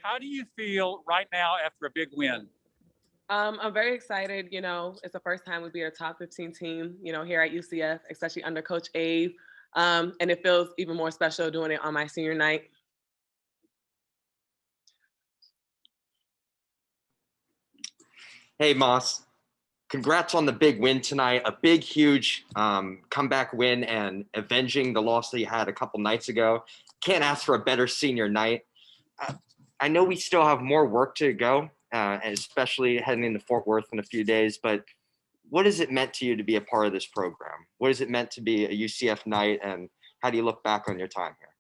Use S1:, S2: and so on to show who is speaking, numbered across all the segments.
S1: how do you feel right now after a big win?
S2: I'm very excited. It's the first time we beat a top 15 team, here at UCF, especially under Coach Abe. And it feels even more special doing it on my senior night.
S3: Hey, Moss. Congrats on the big win tonight. A big, huge comeback win and avenging the loss that you had a couple nights ago. Can't ask for a better senior night. I know we still have more work to go, especially heading into Fort Worth in a few days, but what has it meant to you to be a part of this program? What has it meant to be a UCF night, and how do you look back on your time here?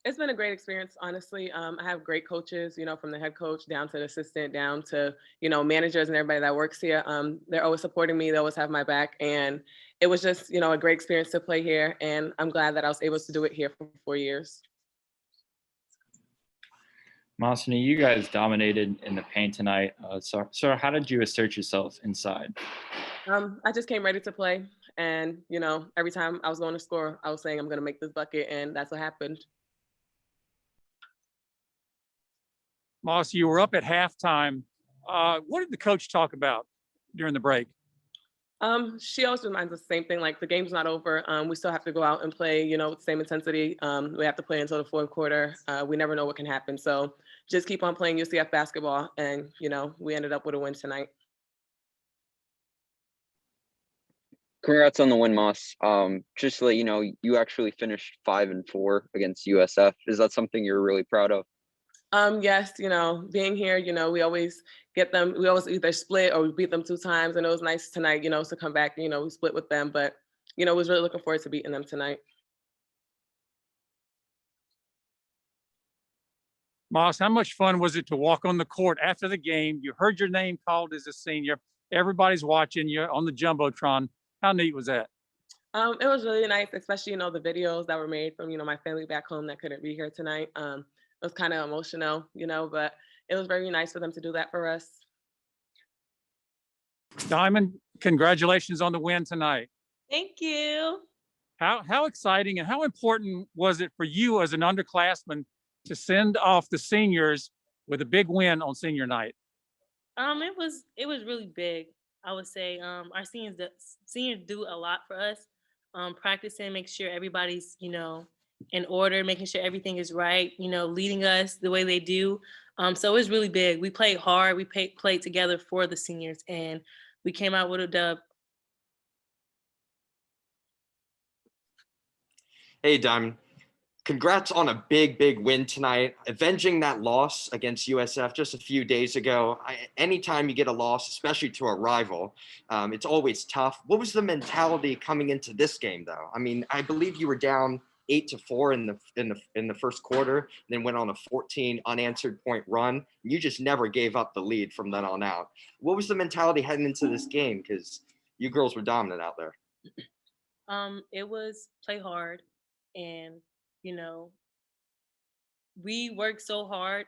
S2: It's been a great experience, honestly. I have great coaches, from the head coach down to the assistant, down to, managers and everybody that works here. They're always supporting me. They always have my back. And it was just, a great experience to play here. And I'm glad that I was able to do it here for 4 years.
S4: Masseny, you guys dominated in the paint tonight. So how did you assert yourself inside?
S2: I just came ready to play. And, every time I was going to score, I was saying, I'm going to make this bucket. And that's what happened.
S1: Moss, you were up at halftime. What did the coach talk about during the break?
S2: She always reminds us the same thing, like the game's not over. We still have to go out and play, with the same intensity. We have to play until the fourth quarter. We never know what can happen. So just keep on playing UCF basketball. And, we ended up with a win tonight.
S5: Congrats on the win, Moss. Just to let you know, you actually finished 5-4 against USF. Is that something you're really proud of?
S2: Yes, being here, we always get them. We always either split or we beat them 2 times. And it was nice tonight, to come back, we split with them. But, we was really looking forward to beating them tonight.
S1: Moss, how much fun was it to walk on the court after the game? You heard your name called as a senior. Everybody's watching you on the Jumbotron. How neat was that?
S2: It was really nice, especially, the videos that were made from, my family back home that couldn't be here tonight. It was kind of emotional, but it was very nice for them to do that for us.
S1: Diamond, congratulations on the win tonight.
S6: Thank you.
S1: How exciting and how important was it for you as an underclassman to send off the seniors with a big win on senior night?
S6: It was really big. I would say our seniors do a lot for us. Practicing, make sure everybody's in order, making sure everything is right. Leading us the way they do. So it was really big. We played hard. We played together for the seniors, and we came out with a dub.
S3: Hey, Diamond. Congrats on a big, big win tonight. Avenging that loss against USF just a few days ago. Anytime you get a loss, especially to a rival, it's always tough. What was the mentality coming into this game, though? I mean, I believe you were down 8-4 in the first quarter, then went on a 14 unanswered point run. You just never gave up the lead from then on out. What was the mentality heading into this game? Because you girls were dominant out there.
S6: It was play hard, and we work so hard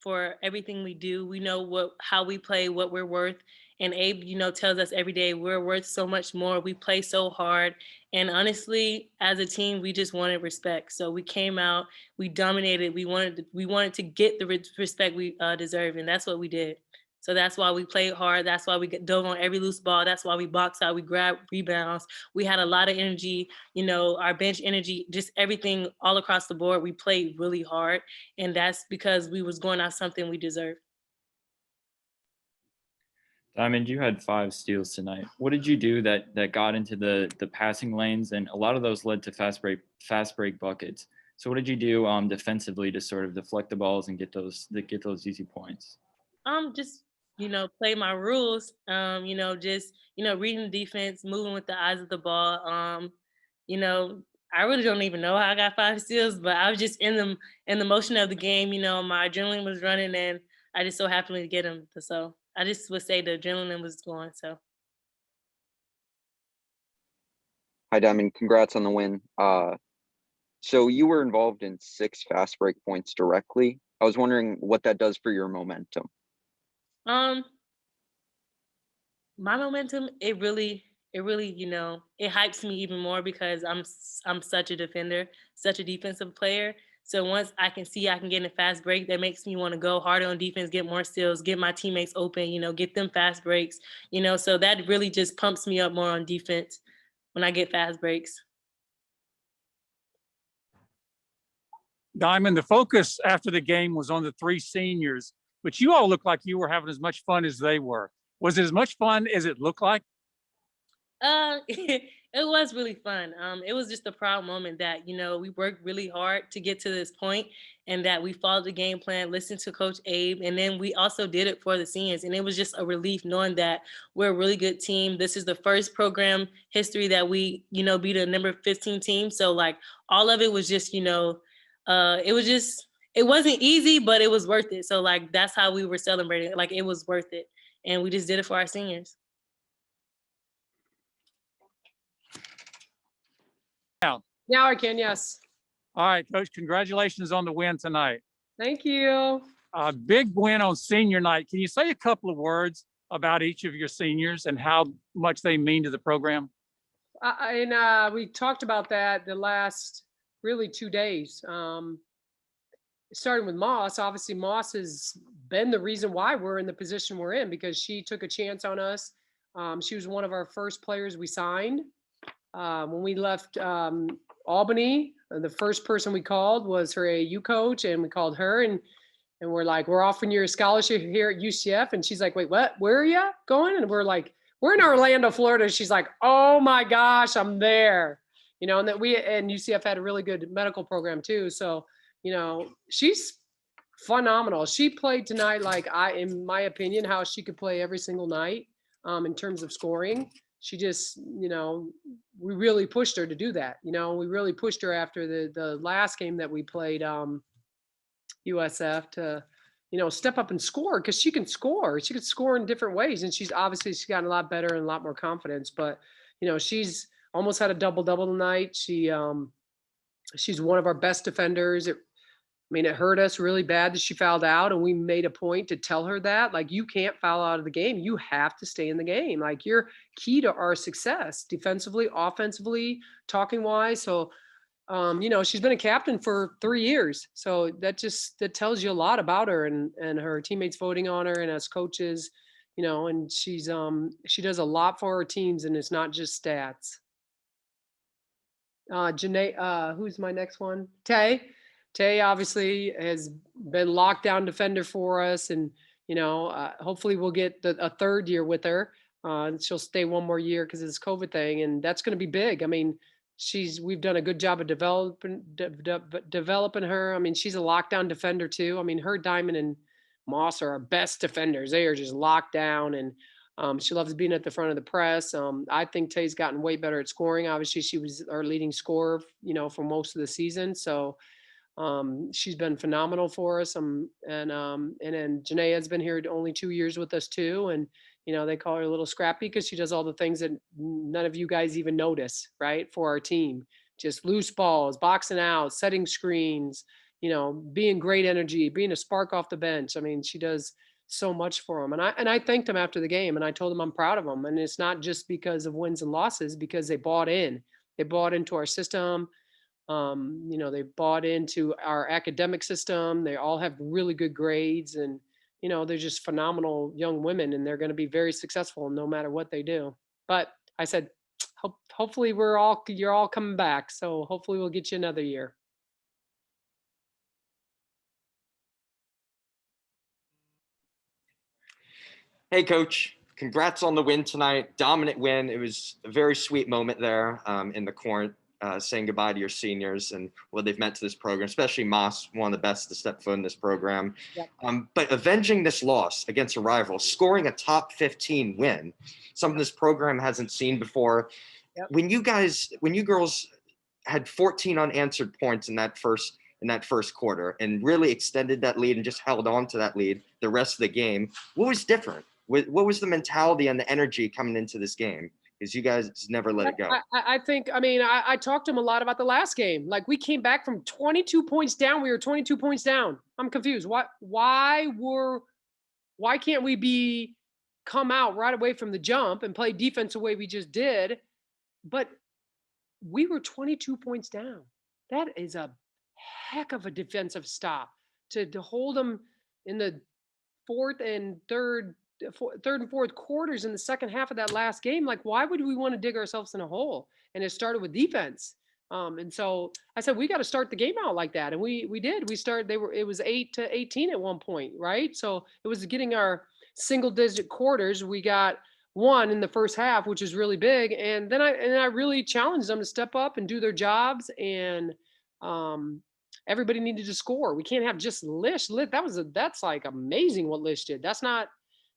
S6: for everything we do. We know how we play, what we're worth. And Abe, tells us every day we're worth so much more. We play so hard. And honestly, as a team, we just wanted respect. So we came out, we dominated. We wanted to get the respect we deserve. And that's what we did. So that's why we played hard. That's why we dove on every loose ball. That's why we boxed out. We grabbed rebounds. We had a lot of energy, our bench energy, just everything all across the board. We played really hard. And that's because we was going out something we deserved.
S4: Diamond, you had 5 steals tonight. What did you do that got into the passing lanes? And a lot of those led to fast break buckets. So what did you do defensively to sort of deflect the balls and get those easy points?
S6: Just play my rules. Just reading the defense, moving with the eyes of the ball. I really don't even know how I got 5 steals, but I was just in the motion of the game. My adrenaline was running, and I just so happened to get them. So I just would say the adrenaline was going. So.
S5: Hi, Diamond. Congrats on the win. So you were involved in 6 fast break points directly. I was wondering what that does for your momentum.
S6: My momentum, it really, it hypes me even more because I'm such a defender, such a defensive player. So once I can see I can get in a fast break, that makes me want to go harder on defense, get more steals, get my teammates open, get them fast breaks, so that really just pumps me up more on defense when I get fast breaks.
S1: Diamond, the focus after the game was on the three seniors, but you all looked like you were having as much fun as they were. Was it as much fun as it looked like?
S6: It was really fun. It was just a proud moment that, we worked really hard to get to this point and that we followed the game plan, listened to Coach Abe, and then we also did it for the seniors. And it was just a relief knowing that we're a really good team. This is the first program history that we, beat a number 15 team. So like all of it was just, it wasn't easy, but it was worth it. So like, that's how we were celebrating. Like it was worth it. And we just did it for our seniors.
S7: Now I can, yes.
S1: All right, Coach, congratulations on the win tonight.
S7: Thank you.
S1: A big win on senior night. Can you say a couple of words about each of your seniors and how much they mean to the program?
S7: We talked about that the last really 2 days. Starting with Moss, obviously Moss has been the reason why we're in the position we're in because she took a chance on us. She was one of our first players we signed. When we left Albany, the first person we called was her AAU coach, and we called her and we're like, we're offering you a scholarship here at UCF. And she's like, wait, what? Where are you going? And we're like, we're in Orlando, Florida. She's like, oh my gosh, I'm there. And that and UCF had a really good medical program too. So, she's phenomenal. She played tonight like in my opinion, how she could play every single night in terms of scoring. She just, we really pushed her to do that. We really pushed her after the last game that we played USF to, step up and score because she can score. She could score in different ways. And she's gotten a lot better and a lot more confidence. But, she's almost had a double-double tonight. She's one of our best defenders. It hurt us really bad that she fouled out, and we made a point to tell her that, like, you can't foul out of the game. You have to stay in the game. Like, you're key to our success defensively, offensively, talking wise. So, she's been a captain for 3 years. So that tells you a lot about her and her teammates voting on her and as coaches, and she does a lot for her teams, and it's not just stats. Janae, who's my next one? Tay obviously has been lockdown defender for us, and hopefully we'll get a third year with her. She'll stay one more year because of this COVID thing, and that's going to be big. We've done a good job of developing her. She's a lockdown defender too. Her, Diamond, and Moss are our best defenders. They are just locked down, and she loves being at the front of the press. I think Tay's gotten way better at scoring. Obviously, she was our leading scorer, for most of the season. So. She's been phenomenal for us. And then Janae has been here only 2 years with us too. And, they call her a little scrappy because she does all the things that none of you guys even notice, right? For our team, just loose balls, boxing out, setting screens, being great energy, being a spark off the bench. She does so much for them. And I thanked them after the game and I told them I'm proud of them. And it's not just because of wins and losses, because they bought in. They bought into our system. They bought into our academic system. They all have really good grades, and they're just phenomenal young women, and they're going to be very successful no matter what they do. But I said, hopefully you're all coming back. So hopefully we'll get you another year.
S3: Hey, Coach, congrats on the win tonight. Dominant win. It was a very sweet moment there in the court. Saying goodbye to your seniors and what they've meant to this program, especially Moss, one of the best to step foot in this program.
S7: Yep.
S3: But avenging this loss against a rival, scoring a top 15 win, something this program hasn't seen before.
S7: Yep.
S3: When you girls had 14 unanswered points in that first quarter and really extended that lead and just held on to that lead the rest of the game, what was different? What was the mentality and the energy coming into this game? Because you guys never let it go.
S7: I think, I talked to him a lot about the last game. Like, we came back from 22 points down. We were 22 points down. I'm confused. Why can't we come out right away from the jump and play defense the way we just did? But we were 22 points down. That is a heck of a defensive stop to hold them in the third and fourth quarters in the second half of that last game. Like, why would we want to dig ourselves in a hole? And it started with defense. And so I said, we got to start the game out like that. And we did. It was 8-18 at one point, right? So it was getting our single digit quarters. We got one in the first half, which is really big. And then I really challenged them to step up and do their jobs. And everybody needed to score. We can't have just Lish. That's like amazing what Lish did. That's not,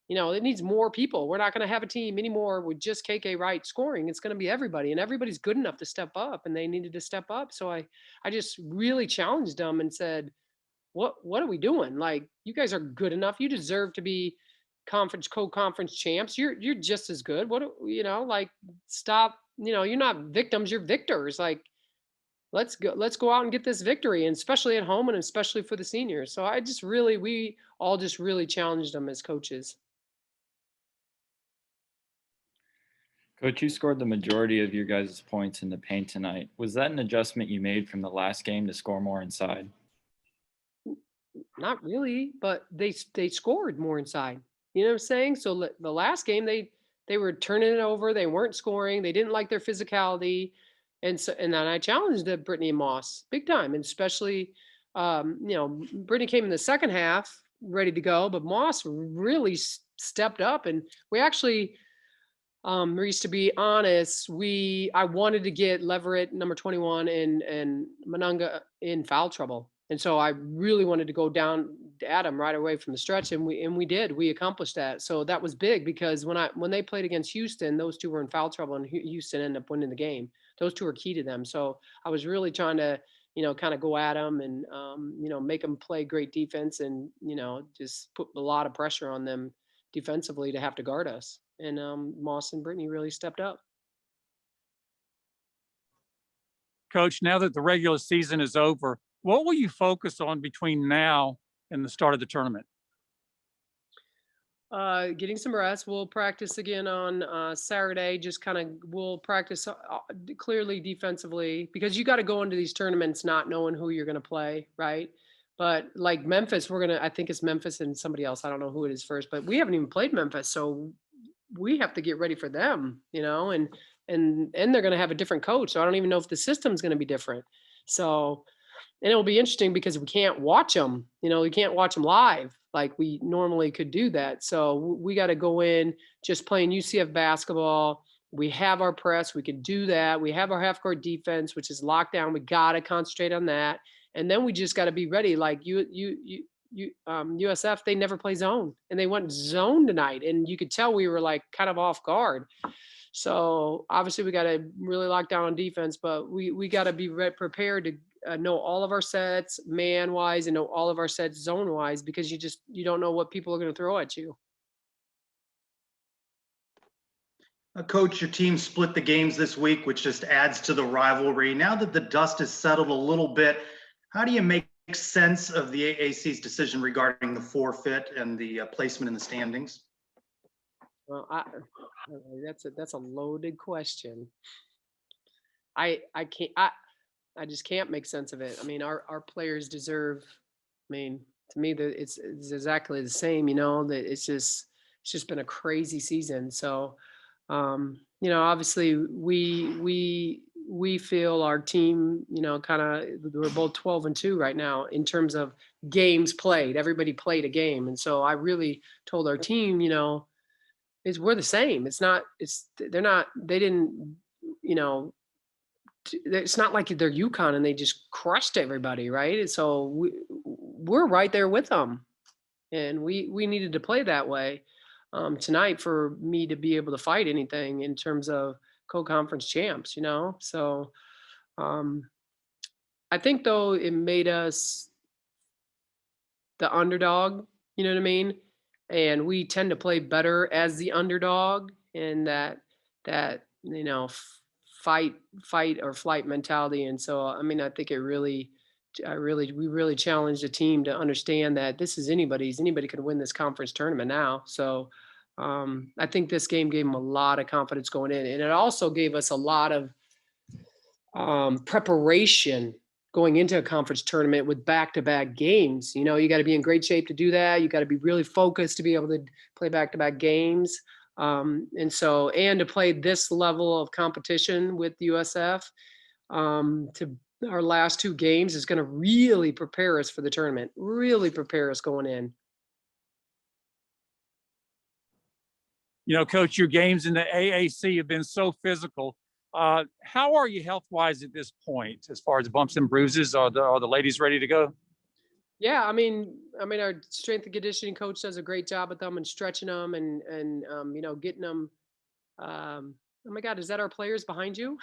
S7: it needs more people. We're not going to have a team anymore with just KK Wright scoring. It's going to be everybody, and everybody's good enough to step up, and they needed to step up. So I just really challenged them and said, what are we doing? Like, you guys are good enough. You deserve to be co-conference champs. You're just as good. Like, stop, you're not victims, you're victors. Like, let's go out and get this victory, and especially at home and especially for the seniors. So we all just really challenged them as coaches.
S4: Coach, you scored the majority of your guys' points in the paint tonight. Was that an adjustment you made from the last game to score more inside?
S7: Not really, but they scored more inside. You know what I'm saying? So the last game, they were turning it over. They weren't scoring. They didn't like their physicality. And then I challenged Brittany and Moss big time. And especially, Brittany came in the second half ready to go, but Moss really stepped up. And we actually, Maurice, to be honest, I wanted to get Leverett, number 21, and Manunga in foul trouble. And so I really wanted to go down at him right away from the stretch. And we did. We accomplished that. So that was big, because when they played against Houston, those two were in foul trouble, and Houston ended up winning the game. Those two are key to them. So I was really trying to, kind of go at them and, make them play great defense, and, just put a lot of pressure on them defensively to have to guard us. And Moss and Brittany really stepped up.
S1: Coach, now that the regular season is over, what will you focus on between now and the start of the tournament?
S7: Getting some rest. We'll practice again on Saturday. We'll practice clearly defensively, because you got to go into these tournaments not knowing who you're going to play, right? But like Memphis, I think it's Memphis and somebody else. I don't know who it is first, but we haven't even played Memphis. So we have to get ready for them, and they're going to have a different coach. So I don't even know if the system's going to be different. So, and it'll be interesting because we can't watch them, we can't watch them live like we normally could do that. So we got to go in just playing UCF basketball. We have our press. We can do that. We have our half court defense, which is locked down. We got to concentrate on that. And then we just got to be ready. Like USF, they never play zone, and they went zone tonight. And you could tell we were like kind of off guard. So obviously we got to really lock down on defense, but we got to be prepared to know all of our sets man wise and know all of our sets zone wise, because you don't know what people are going to throw at you.
S8: Coach, your team split the games this week, which just adds to the rivalry. Now that the dust has settled a little bit, how do you make sense of the AAC's decision regarding the forfeit and the placement in the standings?
S7: Well, that's a loaded question. I just can't make sense of it. I mean, our players deserve. I mean, to me, it's exactly the same. That it's just been a crazy season. So, obviously we feel our team, kind of, we're both 12-2 right now in terms of games played. Everybody played a game, and so I really told our team, we're the same. It's not like they're UConn and they just crushed everybody, right? And so we're right there with them, and we needed to play that way tonight for me to be able to fight anything in terms of co-conference champs, So I think though it made us the underdog, you know what I mean? And we tend to play better as the underdog, and that fight or flight mentality. And so, I mean, I think we really challenged the team to understand that this is anybody can win this conference tournament now. So I think this game gave them a lot of confidence going in, and it also gave us a lot of preparation going into a conference tournament with back-to-back games. You know, you got to be in great shape to do that. You got to be really focused to be able to play back-to-back games. And to play this level of competition with USF to our last two games is going to really prepare us for the tournament, really prepare us going in.
S1: You know, Coach, your games in the AAC have been so physical. How are you health-wise at this point, as far as bumps and bruises? Are the ladies ready to go?
S7: Yeah, I mean, our strength and conditioning coach does a great job with them and stretching them and you know, getting them. Oh my God, is that our players behind you?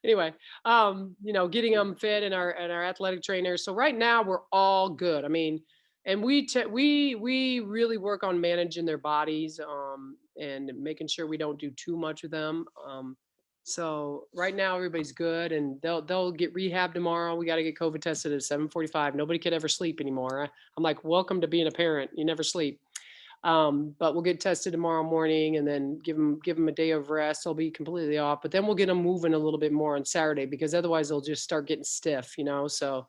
S7: Anyway, you know, getting them fit and our athletic trainers. So right now we're all good. I mean, and we really work on managing their bodies and making sure we don't do too much with them. So right now everybody's good, and they'll get rehab tomorrow. We got to get COVID tested at 7:45. Nobody could ever sleep anymore. I'm like, welcome to being a parent. You never sleep. But we'll get tested tomorrow morning and then give them a day of rest. They'll be completely off, but then we'll get them moving a little bit more on Saturday, because otherwise they'll just start getting stiff, you know? So,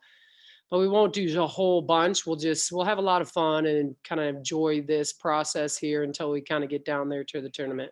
S7: but we won't do a whole bunch. We'll have a lot of fun and kind of enjoy this process here until we kind of get down there to the tournament.